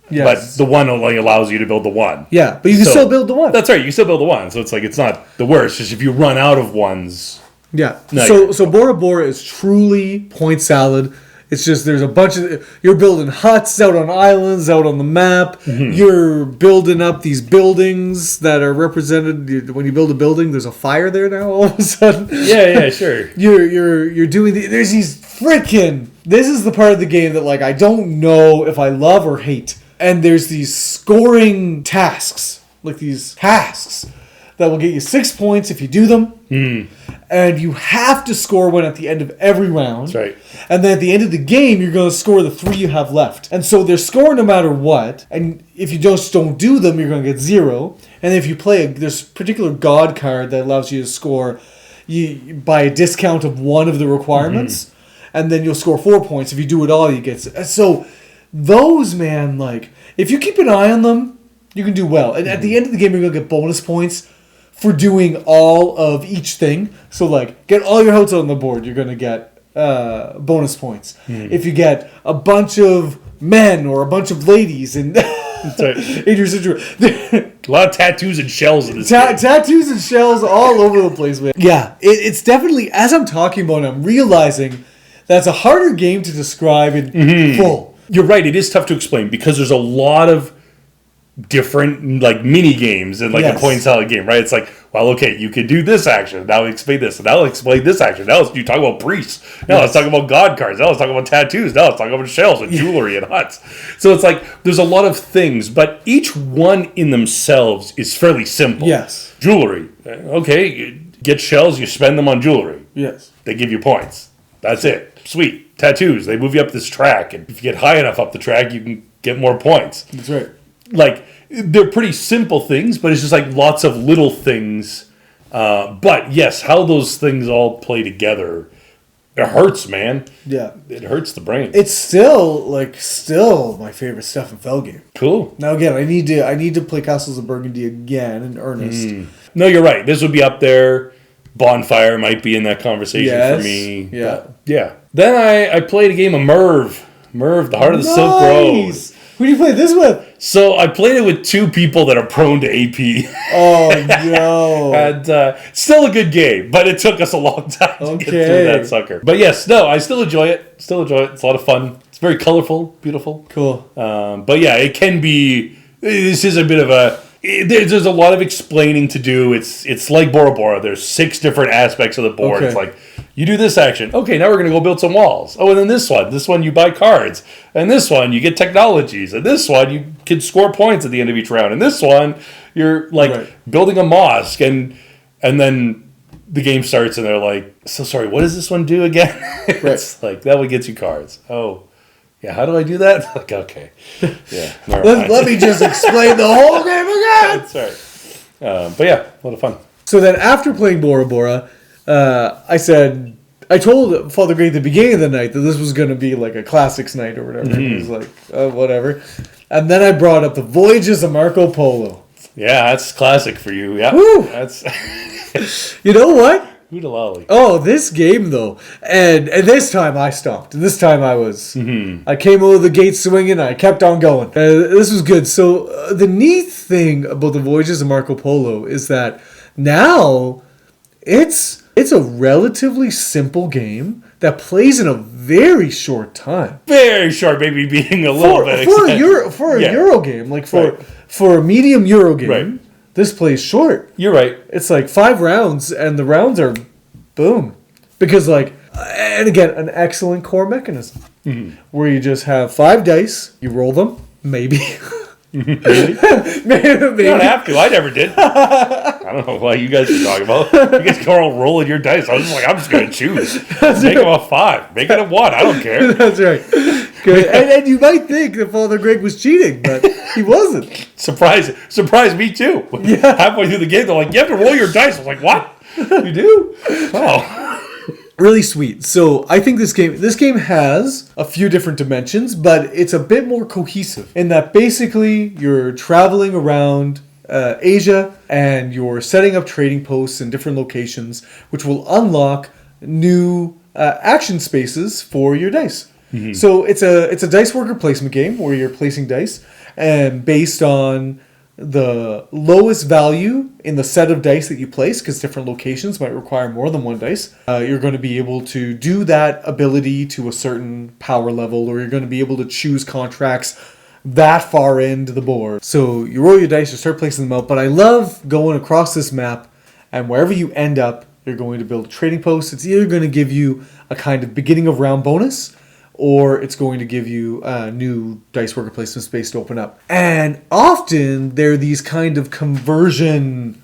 but the 1 only allows you to build the 1. Yeah, but you can still build the 1. That's right, you can still build the 1. So it's like, it's not the worst. Just if you run out of 1s. Yeah. So Bora Bora is truly point salad. It's just there's a bunch of... You're building huts out on islands, out on the map. You're building up these buildings that are represented. When you build a building, there's a fire there now all of a sudden. Yeah, sure. You're doing... There's these freaking... This is the part of the game that like I don't know if I love or hate. And there's these scoring tasks. Like these tasks that will get you 6 points if you do them. And you have to score one at the end of every round. That's right. And then at the end of the game, you're going to score the 3 you have left. And so they're scoring no matter what. And if you just don't do them, you're going to get 0. And if you play, there's a particular God card that allows you to score by a discount of one of the requirements. And then you'll score 4 points. If you do it all, you get... So those, man, like, if you keep an eye on them, you can do well. And at the end of the game, you're going to get bonus points for doing all of each thing. So, like, get all your houses on the board, you're going to get bonus points. If you get a bunch of men or a bunch of ladies in your situation. A lot of tattoos and shells in this game. Tattoos and shells all over the place, man. Yeah, it's definitely, as I'm talking about it, I'm realizing that's a harder game to describe in full. You're right, it is tough to explain because there's a lot of different like mini games in like a point salad game, right? It's like, well, okay, you can do this action. Now explain this. And now explain this action. Now you talk about priests. Now let's talk about god cards. Now let's talk about tattoos. Now let's talk about shells and jewelry and huts. So it's like there's a lot of things, but each one in themselves is fairly simple. Yes. Jewelry. Okay, you get shells, you spend them on jewelry. Yes. They give you points. That's it. Sweet. Tattoos. They move you up this track, and if you get high enough up the track, you can get more points. That's right. Like, they're pretty simple things, but it's just like lots of little things. But yes, how those things all play together, it hurts, man. Yeah. It hurts the brain. It's still my favorite Stefan Feld game. Cool. Now again, I need to play Castles of Burgundy again in earnest. No, you're right. This would be up there. Bonfire might be in that conversation for me. Yeah. But, yeah. Then I played a game of Merv. Merv, the Heart of the Silk Road. Who do you play this with? So I played it with 2 people that are prone to AP. Oh, no. And still a good game, but it took us a long time to get through that sucker. But yes, no, I still enjoy it. It's a lot of fun. It's very colorful, beautiful. Cool. But yeah, it can be... This is a bit of a... There's a lot of explaining to do. It's like Bora Bora. There's 6 different aspects of the board. Okay. It's like, you do this action. Okay, now we're going to go build some walls. Oh, and then this one you buy cards. And this one, you get technologies. And this one, you can score points at the end of each round. And this one, you're like building a mosque. And then the game starts and they're like, so sorry, what does this one do again? It's like, that one gets you cards. Oh. Yeah, how do I do that? Like, okay. Yeah. Let me just explain the whole game again. That's right. But yeah, a lot of fun. So then after playing Bora Bora, I told Father Greg at the beginning of the night that this was going to be like a classics night or whatever. He was like, whatever. And then I brought up the Voyages of Marco Polo. Yeah, that's classic for you. Yeah. Woo! That's... You know what? Hoodalali. Oh, this game though, and this time I stopped. And this time I was, I came over the gate swinging. And I kept on going. This was good. So the neat thing about the Voyages of Marco Polo is that now it's a relatively simple game that plays in a very short time. Very short, maybe being a little bit for a Euro game, like for a medium Euro game. Right. This plays short. You're right. It's like 5 rounds, and the rounds are boom. Because, like, and again, an excellent core mechanism where you just have 5 dice, you roll them, maybe. Maybe. You don't have to. I never did. I don't know what you guys are talking about. You guys go all rolling your dice. I was just like, I'm just going to choose. Make it a 5. Make it a 1. I don't care. That's right. Good. And you might think that Father Greg was cheating, but he wasn't. Surprised me too. Yeah. Halfway through the game, they're like, you have to roll your dice. I was like, what? You do? Oh. Really sweet. So I think this game has a few different dimensions, but it's a bit more cohesive in that basically you're traveling around Asia and you're setting up trading posts in different locations, which will unlock new action spaces for your dice. So it's a dice worker placement game where you're placing dice and based on the lowest value in the set of dice that you place, because different locations might require more than one dice. You're going to be able to do that ability to a certain power level, or you're going to be able to choose contracts that far into the board. So you roll your dice, you start placing them out. But I love going across this map, and wherever you end up, you're going to build a trading post. It's either going to give you a kind of beginning of round bonus, or it's going to give you a new dice worker placement space to open up. And often there are these kind of conversion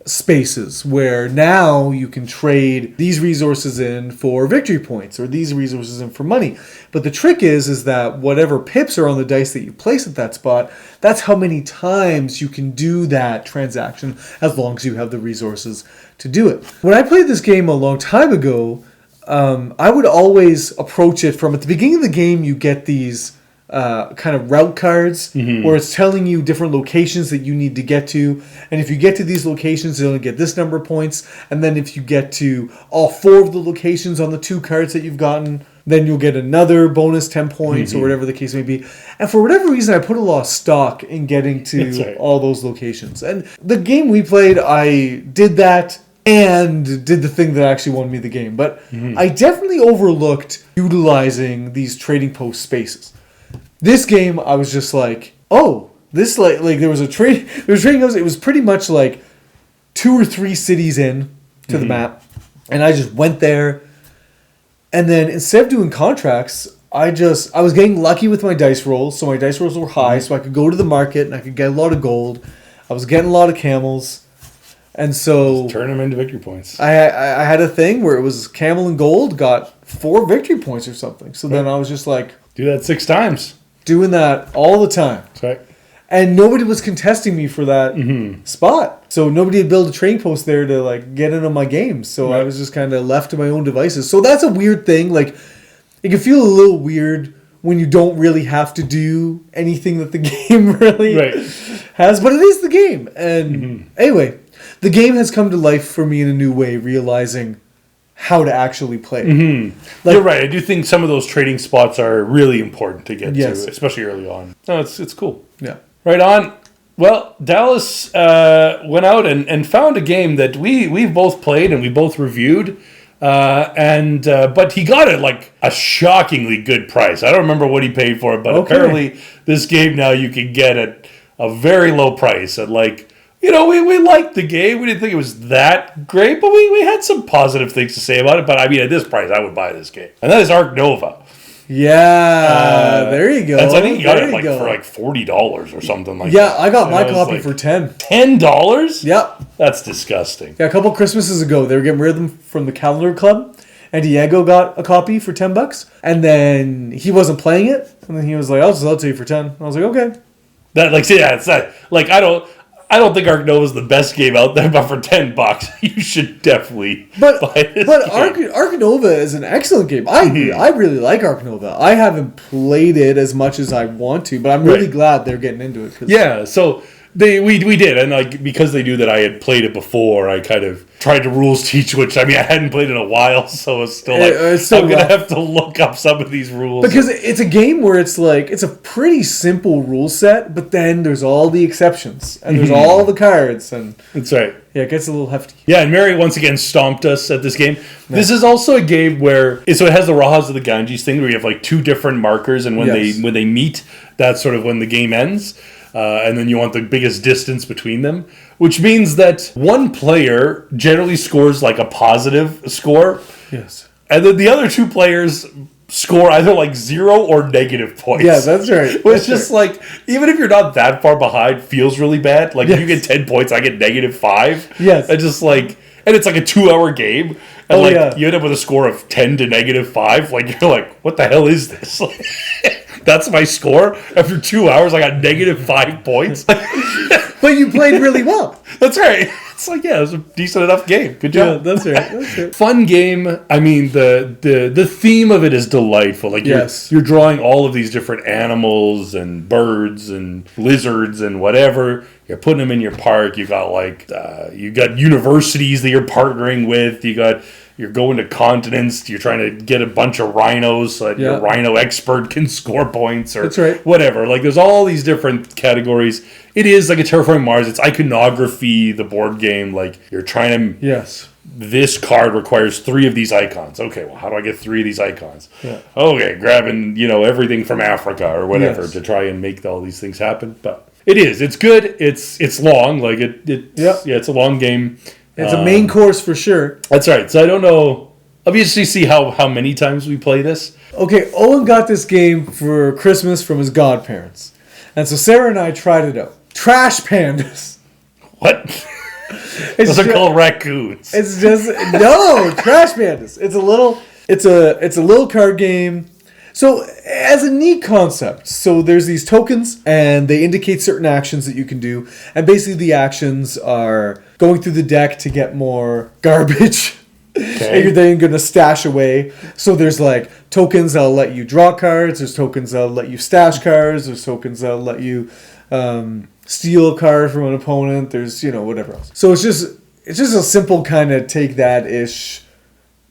spaces where now you can trade these resources in for victory points or these resources in for money. But the trick is that whatever pips are on the dice that you place at that spot, that's how many times you can do that transaction as long as you have the resources to do it. When I played this game a long time ago, I would always approach it from at the beginning of the game. You get these kind of route cards where it's telling you different locations that you need to get to, and if you get to these locations, you'll only get this number of points. And then if you get to all 4 of the locations on the 2 cards that you've gotten, then you'll get another bonus 10 points or whatever the case may be. And for whatever reason, I put a lot of stock in getting to all those locations. And the game we played, I did that and did the thing that actually won me the game. But I definitely overlooked utilizing these trading post spaces. This game, I was just like, oh, this like there was trading post. It was pretty much like 2 or 3 cities in to the map, and I just went there. And then instead of doing contracts, I was getting lucky with my dice rolls. So my dice rolls were high, so I could go to the market and I could get a lot of gold. I was getting a lot of camels. And so just turn them into victory points. I had a thing where it was camel and gold got 4 victory points or something. So then I was just like, do that 6 times. Doing that all the time. That's right. And nobody was contesting me for that spot. So nobody had built a trading post there to like get in on my games. So I was just kind of left to my own devices. So that's a weird thing. Like, it can feel a little weird when you don't really have to do anything that the game really has. But it is the game. And anyway, the game has come to life for me in a new way, realizing how to actually play. Like, you're right. I do think some of those trading spots are really important to get to, especially early on. No, it's cool. Yeah. Right on. Well, Dallas went out and found a game that we've both played and we both reviewed. But he got it like a shockingly good price. I don't remember what he paid for it, but apparently this game now you can get at a very low price. And like, you know, we liked the game. We didn't think it was that great, but we had some positive things to say about it. But I mean, at this price, I would buy this game. And that is Ark Nova. Yeah, there you go. I think you got it like for like $40 or something like that. Yeah, I got my copy like, for $10. $10? Yep. That's disgusting. Yeah, a couple Christmases ago, they were getting rid of them from the Calendar Club, and Diego got a copy for $10, and then he wasn't playing it, and then he was like, "I'll sell it to you for $10." I was like, "Okay." That like, yeah, it's that. Like, I don't think Ark Nova is the best game out there, but for $10, you should definitely buy this game. Ark Nova is an excellent game. I really like Ark Nova. I haven't played it as much as I want to, but I'm really glad they're getting into it. Yeah, so we did, and like because they knew that I had played it before, I kind of tried to rules teach, which I mean I hadn't played in a while, so it's still like I'm gonna have to look up some of these rules because it's a game where it's like it's a pretty simple rule set, but then there's all the exceptions and there's all the cards, and that's right. Yeah, it gets a little hefty. Yeah, and Mary once again stomped us at this game. Yeah. This is also a game where it has the Rajas of the Ganges thing where you have like 2 different markers, and when they meet, that's sort of when the game ends. And then you want the biggest distance between them, which means that one player generally scores like a positive score. Yes. And then the other 2 players score either like 0 or negative points. Yeah, that's right. Which just like, even if you're not that far behind, feels really bad. Like if you get 10 points, I get -5. Yes. And just like, and it's like a 2-hour game. And you end up with a score of 10 to -5. Like you're like, what the hell is this? That's my score. After 2 hours, I got -5 points. But you played really well. That's right. It's like, yeah, it was a decent enough game. Good job. Yeah, that's right. Fun game. I mean, the theme of it is delightful. Like you're drawing all of these different animals and birds and lizards and whatever. You're putting them in your park. You got like you got universities that you're partnering with. You got you're going to continents. You're trying to get a bunch of rhinos so that your rhino expert can score points or whatever. Like, there's all these different categories. It is like a Terraforming Mars. It's iconography, the board game. Like, you're trying to... Yes. This card requires 3 of these icons. Okay, well, how do I get 3 of these icons? Yeah. Okay, grabbing, everything from Africa or whatever to try and make all these things happen. But it's good. It's long. Like, it's a long game. It's a main course for sure. That's right. So I don't know. Obviously, see how many times we play this. Okay, Owen got this game for Christmas from his godparents. And so Sarah and I tried it out. Trash Pandas. What? Those are called raccoons. It's just no Trash Pandas. It's a little card game. So as a neat concept, so there's these tokens and they indicate certain actions that you can do, and basically the actions are going through the deck to get more garbage. Okay. And you're then going to stash away. So there's like tokens that'll let you draw cards. There's tokens that'll let you stash cards. There's tokens that'll let you steal a card from an opponent. There's whatever else. So it's just a simple kind of take that ish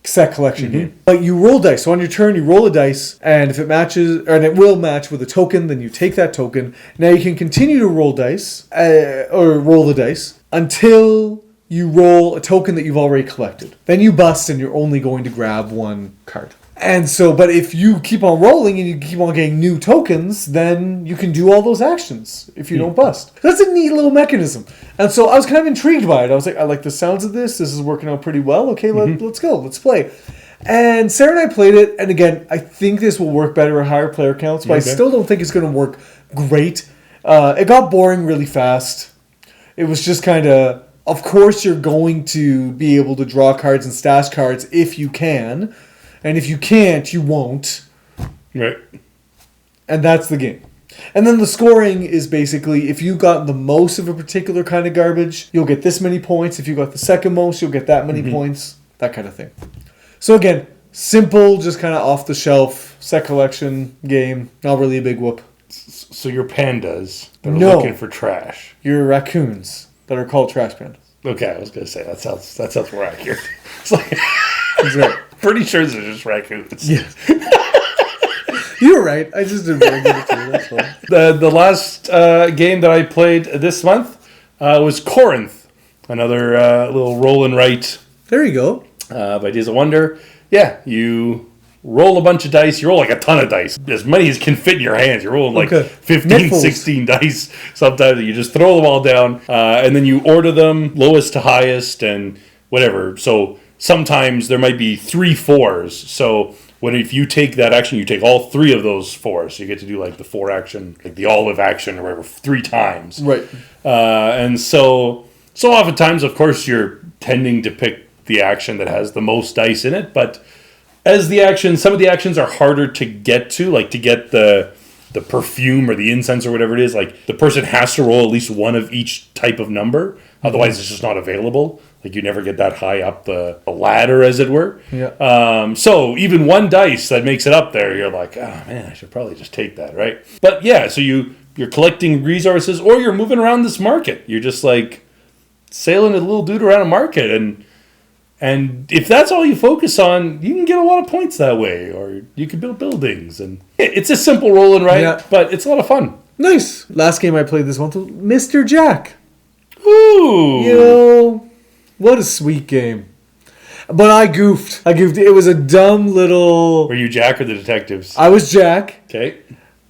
set collection game. But you roll dice. So on your turn, you roll a dice, and if it matches, and it will match with a token, then you take that token. Now you can continue to roll dice or roll the dice until you roll a token that you've already collected. Then you bust, and you're only going to grab one card. And so, but if you keep on rolling and you keep on getting new tokens, then you can do all those actions if you don't bust. That's a neat little mechanism. And so I was kind of intrigued by it. I was like, I like the sounds of this. This is working out pretty well. Okay, let's go. Let's play. And Sarah and I played it. And again, I think this will work better at higher player counts, but I still don't think it's going to work great. It got boring really fast. It was just kind of course you're going to be able to draw cards and stash cards if you can. And if you can't, you won't. Right. And that's the game. And then the scoring is basically, if you got the most of a particular kind of garbage, you'll get this many points. If you got the second most, you'll get that many points. That kind of thing. So again, simple, just kind of off-the-shelf set collection game. Not really a big whoop. So you're pandas that are looking for trash. You're raccoons that are called trash pandas. Okay, I was going to say, that sounds more accurate. It's like... That's right. Pretty sure they're just raccoons. Yes. You're right. I just didn't bring it to you. That's fine. The last game that I played this month was Corinth. Another little roll and write. There you go. By Days of Wonder. Yeah, you roll a bunch of dice. You roll like a ton of dice. As many as can fit in your hands. You're rolling like 15, 16 dice. Sometimes you just throw them all down. And then you order them lowest to highest and whatever. So... sometimes there might be 3 4s. So if you take that action, you take all 3 of those 4s. So you get to do like the 4 action, like the olive action or whatever, 3 times. Right. And so oftentimes, of course, you're tending to pick the action that has the most dice in it. But as the action, some of the actions are harder to get to, like to get the perfume or the incense or whatever it is. Like the person has to roll at least one of each type of number. Otherwise, it's just not available. Like you never get that high up the ladder, as it were. Yeah. So even one dice that makes it up there, you're like, oh man, I should probably just take that, right? But yeah, so you're collecting resources, or you're moving around this market. You're just like sailing a little dude around a market, and if that's all you focus on, you can get a lot of points that way, or you can build buildings, and it's a simple roll and write, but it's a lot of fun. Nice. Last game I played this month was Mr. Jack. Ooh. What a sweet game. But I goofed. It was a dumb little... Were you Jack or the detectives? I was Jack. Okay.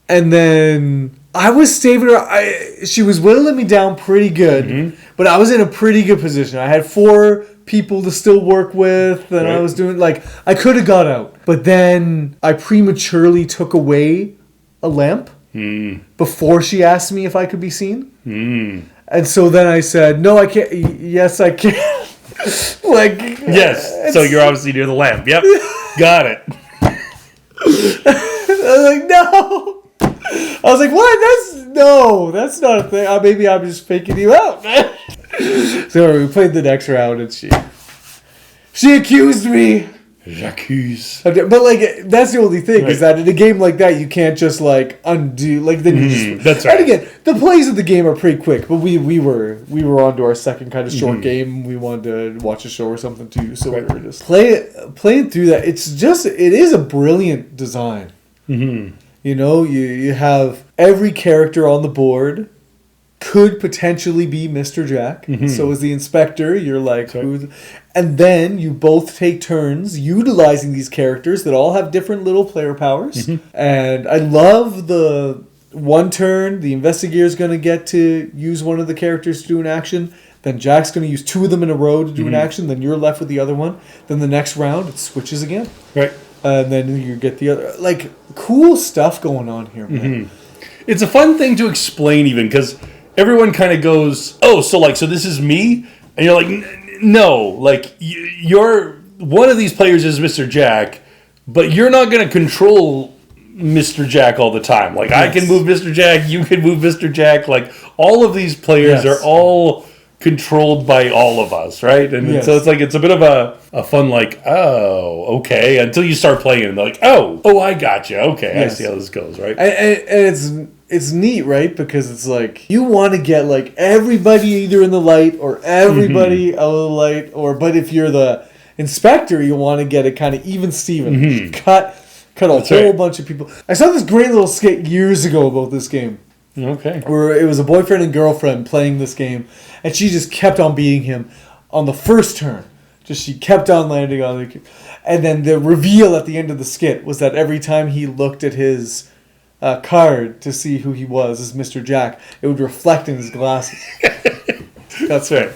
And then I was saving her. She was whittling me down pretty good. But I was in a pretty good position. I had 4 people to still work with. And I was doing... I could have got out. But then I prematurely took away a lamp. Before she asked me if I could be seen. And so then I said, no, I can't. Yes, I can. Yes. So you're obviously near the lamp. Yep. Got it. I was like, no. I was like, what? That's not a thing. Maybe I'm just faking you out. So we played the next round and she accused me. J'accuse. But like that's the only thing is that in a game like that you can't just like undo like then you just that's right. And again, the plays of the game are pretty quick, but we were on to our second kind of short game. We wanted to watch a show or something too, so we were just playing through that. It is a brilliant design. Mm-hmm. You know, you have every character on the board could potentially be Mr. Jack. Mm-hmm. So as the inspector, you're like, and then you both take turns utilizing these characters that all have different little player powers. Mm-hmm. And I love the one turn, the investigator's going to get to use one of the characters to do an action. Then Jack's going to use two of them in a row to do an action. Then you're left with the other one. Then the next round, it switches again. Right. And then you get the other. Like, cool stuff going on here, man. Mm-hmm. It's a fun thing to explain even because everyone kind of goes, oh, so this is me? And you're like, no, like, you're one of these players is Mr. Jack, but you're not going to control Mr. Jack all the time. Like, I can move Mr. Jack, you can move Mr. Jack. Like, all of these players are all controlled by all of us, right? And so it's like, it's a bit of a fun, like, oh, okay, until you start playing and they're like, oh, I gotcha. Okay, I see how this goes, right? And it's neat, right? Because it's like you want to get like everybody either in the light or everybody out of the light, but if you're the inspector, you want to get it kind of even Steven. Mm-hmm. Cut a whole bunch of people. I saw this great little skit years ago about this game. Okay. Where it was a boyfriend and girlfriend playing this game, and she just kept on beating him on the first turn. She kept on landing on the... And then the reveal at the end of the skit was that every time he looked at his card to see who he was as Mr. Jack, it would reflect in his glasses. That's right.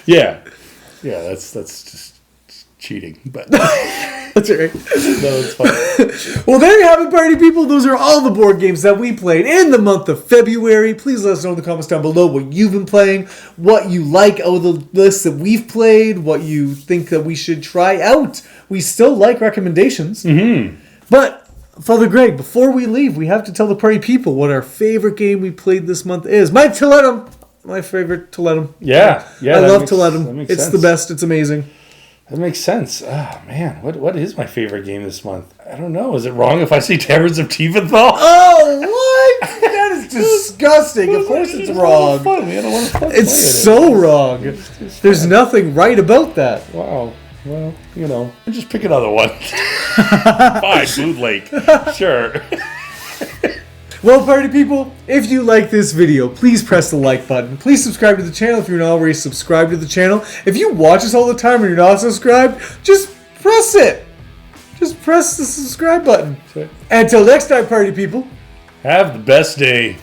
Yeah. Yeah, that's just cheating, but... That's right. No, it's fine. Well, there you have it, party people. Those are all the board games that we played in the month of February. Please let us know in the comments down below what you've been playing, what you like out of the list that we've played, what you think that we should try out. We still like recommendations. Mm-hmm. But, Father Greg, before we leave, we have to tell the party people what our favorite game we played this month is. My Tiletum. My favorite Tiletum. Yeah. I love Tiletum. It's sense. The best. It's amazing. That makes sense. Oh, man. What is my favorite game this month? I don't know. Is it wrong if I say Taverns of Tiefenthal? Oh, what? That is disgusting. Of course it's wrong. Fun, man. I want to it's so wrong. There's nothing right about that. Wow. Well, just pick another one. Fine, Boon Lake. Sure. Well, party people, if you like this video, please press the like button. Please subscribe to the channel if you're not already subscribed to the channel. If you watch us all the time and you're not subscribed, just press it. Just press the subscribe button. Until next time, party people. Have the best day.